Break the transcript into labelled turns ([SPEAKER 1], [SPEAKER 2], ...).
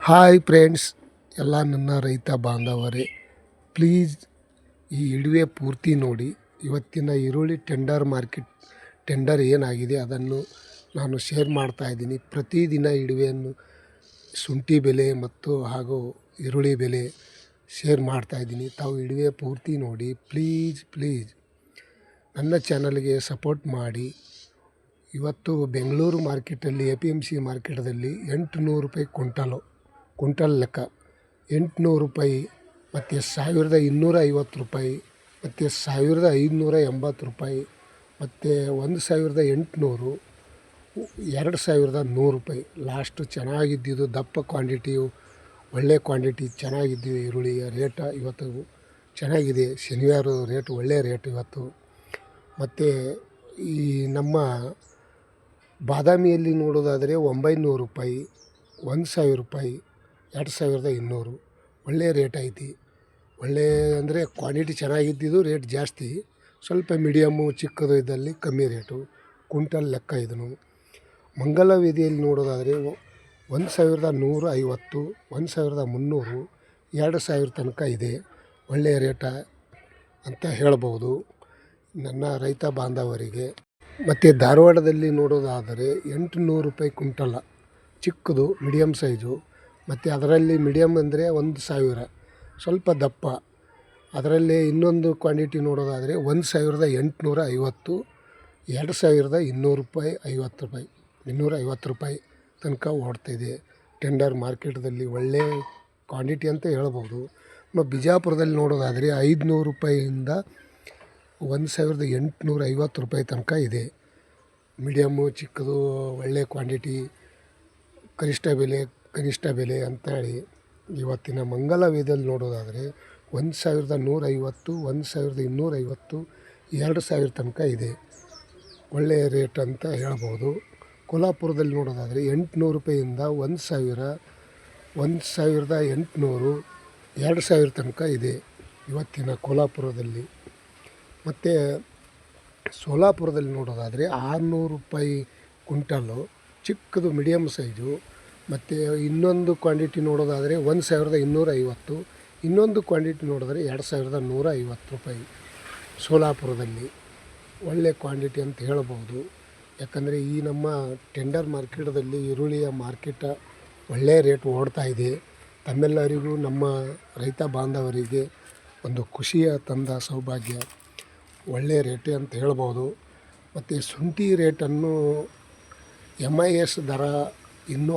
[SPEAKER 1] Hi friends, ಎಲ್ಲ ನನ್ನ ರೈತ ಬಾಂಧವರೇ, ಪ್ಲೀಸ್ ಈ ವಿಡಿಯೋ ಪೂರ್ತಿ ನೋಡಿ. ಇವತ್ತಿನ ಈರುಳ್ಳಿ ಟೆಂಡರ್ ಏನಾಗಿದೆ ಅದನ್ನು ನಾನು ಶೇರ್ ಮಾಡ್ತಾಯಿದ್ದೀನಿ. ಪ್ರತಿದಿನ ವಿಡಿಯೋವನ್ನು ಶುಂಠಿ ಬೆಲೆ ಮತ್ತು ಹಾಗೂ ಈರುಳ್ಳಿ ಬೆಲೆ ಶೇರ್ ಮಾಡ್ತಾಯಿದ್ದೀನಿ. ತಾವು ವಿಡಿಯೋ ಪೂರ್ತಿ ನೋಡಿ. ಪ್ಲೀಸ್ ನನ್ನ ಚಾನಲ್ಗೆ ಸಪೋರ್ಟ್ ಮಾಡಿ. ಇವತ್ತು ಬೆಂಗಳೂರು ಮಾರ್ಕೆಟಲ್ಲಿ APMC ಮಾರ್ಕೆಟಲ್ಲಿ 800 ರೂಪಾಯಿ ಕ್ವಿಂಟಲ್ ಲೆಕ್ಕ 800 ರೂಪಾಯಿ, ಮತ್ತು 1250 ರೂಪಾಯಿ, ಮತ್ತು 1580 ರೂಪಾಯಿ, ಮತ್ತು 1800, 2100 ರೂಪಾಯಿ ಲಾಸ್ಟ್. ಚೆನ್ನಾಗಿದ್ದಿದ್ದು ದಪ್ಪ ಕ್ವಾಂಟಿಟಿಯು, ಒಳ್ಳೆ ಕ್ವಾಂಟಿಟಿ ಚೆನ್ನಾಗಿದ್ದು ಈರುಳ್ಳಿಯ ರೇಟ ಇವತ್ತು ಚೆನ್ನಾಗಿದೆ. ಶನಿವಾರ ರೇಟ್ ಒಳ್ಳೆಯ ರೇಟ್ ಇವತ್ತು. ಮತ್ತು ಈ ನಮ್ಮ ಬಾದಾಮಿಯಲ್ಲಿ ನೋಡೋದಾದರೆ 900 ರೂಪಾಯಿ, 1000 ರೂಪಾಯಿ, 2200 ಒಳ್ಳೆಯ ರೇಟ್ ಐತಿ. ಒಳ್ಳೆಯ ಅಂದರೆ ಕ್ವಾಂಟಿಟಿ ಚೆನ್ನಾಗಿದ್ದಿದ್ದು ರೇಟ್ ಜಾಸ್ತಿ, ಸ್ವಲ್ಪ ಮೀಡಿಯಮ್ಮು ಚಿಕ್ಕದು ಇದ್ದಲ್ಲಿ ಕಮ್ಮಿ ರೇಟು. ಕ್ವಿಂಟಲ್ ಲೆಕ್ಕ ಇದನ್ನು. ಮಂಗಲ ವೀದಿಯಲ್ಲಿ ನೋಡೋದಾದರೆ 1150, 1300, 2000 ತನಕ ಇದೆ. ಒಳ್ಳೆಯ ರೇಟ ಅಂತ ಹೇಳ್ಬೋದು ನನ್ನ ರೈತ ಬಾಂಧವರಿಗೆ. ಮತ್ತು ಧಾರವಾಡದಲ್ಲಿ ನೋಡೋದಾದರೆ 800 ರೂಪಾಯಿ ಕ್ವಿಂಟಲ, ಚಿಕ್ಕದು ಮೀಡಿಯಮ್ ಸೈಜು. ಮತ್ತು ಅದರಲ್ಲಿ ಮೀಡಿಯಮ್ ಅಂದರೆ 1000, ಸ್ವಲ್ಪ ದಪ್ಪ. ಅದರಲ್ಲಿ ಇನ್ನೊಂದು ಕ್ವಾಂಟಿಟಿ ನೋಡೋದಾದರೆ 1850, 2200 ರೂಪಾಯಿ, 250 ರೂಪಾಯಿ ತನಕ ಓಡ್ತಾಯಿದೆ ಟೆಂಡರ್ ಮಾರ್ಕೆಟಲ್ಲಿ. ಒಳ್ಳೆಯ ಕ್ವಾಂಟಿಟಿ ಅಂತ ಹೇಳ್ಬೋದು. ನಮ್ಮ ಬಿಜಾಪುರದಲ್ಲಿ ನೋಡೋದಾದರೆ 500 ರೂಪಾಯಿಯಿಂದ 1850 ರೂಪಾಯಿ ತನಕ ಇದೆ. ಮೀಡಿಯಮ್ಮು ಚಿಕ್ಕದು ಒಳ್ಳೆಯ ಕ್ವಾಂಟಿಟಿ, ಕನಿಷ್ಠ ಬೆಲೆ ಅಂತೇಳಿ. ಇವತ್ತಿನ ಮಂಗಲ ವೇದಲ್ಲಿ ನೋಡೋದಾದರೆ 1150, 1250, 2000 ತನಕ ಇದೆ. ಒಳ್ಳೆಯ ರೇಟ್ ಅಂತ ಹೇಳ್ಬೋದು. ಕೋಲ್ಹಾಪುರದಲ್ಲಿ ನೋಡೋದಾದರೆ 800 ರೂಪಾಯಿಯಿಂದ 1000, 1800, 2000 ತನಕ ಇದೆ ಇವತ್ತಿನ ಕೋಲ್ಹಾಪುರದಲ್ಲಿ. ಮತ್ತು ಸೋಲಾಪುರದಲ್ಲಿ ನೋಡೋದಾದರೆ 600 ರೂಪಾಯಿ ಕ್ವಿಂಟಲ್ಲು, ಚಿಕ್ಕದು ಮೀಡಿಯಮ್ ಸೈಜು. ಮತ್ತು ಇನ್ನೊಂದು ಕ್ವಾಂಟಿಟಿ ನೋಡೋದಾದರೆ 1250, ಇನ್ನೊಂದು ಕ್ವಾಂಟಿಟಿ ನೋಡಿದ್ರೆ 2150 ರೂಪಾಯಿ ಸೋಲಾಪುರದಲ್ಲಿ. ಒಳ್ಳೆಯ ಕ್ವಾಂಟಿಟಿ ಅಂತ ಹೇಳ್ಬೋದು. ಯಾಕಂದರೆ ಈ ನಮ್ಮ ಟೆಂಡರ್ ಮಾರ್ಕೆಟದಲ್ಲಿ ಈರುಳ್ಳಿಯ ಮಾರ್ಕೆಟ ಒಳ್ಳೆಯ ರೇಟ್ ಓಡ್ತಾ ಇದೆ. ತಮ್ಮೆಲ್ಲರಿಗೂ ನಮ್ಮ ರೈತ ಬಾಂಧವರಿಗೆ ಒಂದು ಖುಷಿಯ ತಂದ ಸೌಭಾಗ್ಯ. ಒಳ್ಳೆಯ ರೇಟ್ ಅಂತ ಹೇಳ್ಬೋದು. ಮತ್ತು ಶುಂಠಿ ರೇಟನ್ನು MIS ದರ ಇನ್ನೂ